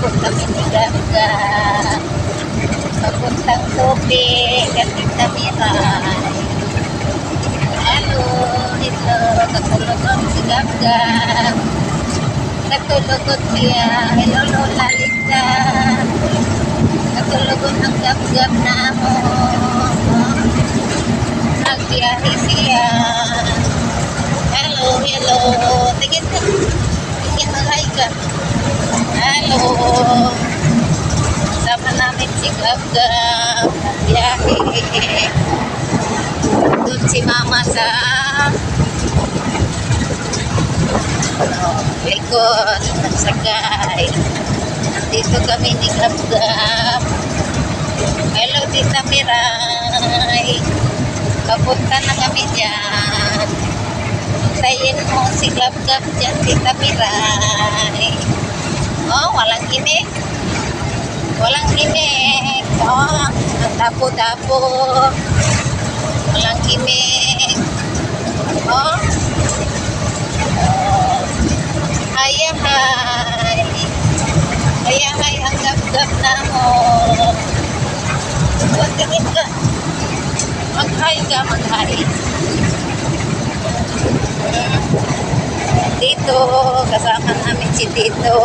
Ikot kami ni Ganga. Papuntang tubig at Tamiray. Hello, katulog si Ganga. Katulog siya. Hello, Lola Lisa. Katulog ang gab-gab na mo. Nagbiyahe siya. Hello. Tingin malay ka. Hello. Sama namin si Gab-Gab. Nagbiyahe. Doon si Mama sa likod. Nagsagay. Dito kami ni Gab-Gab. Hello, Tita Miray. Papunta na kami dyan. Tayin mo si Gab-Gab dyan, Tita Miray. Oh, walang imik. Walang imik. Oh, tapo-tapo. Walang imik. Oh. Hay. Hay ang Gab-Gab na mo. Tingin ka. Mag-hi ka, mag-hi. Dito, kasama namin si Tito.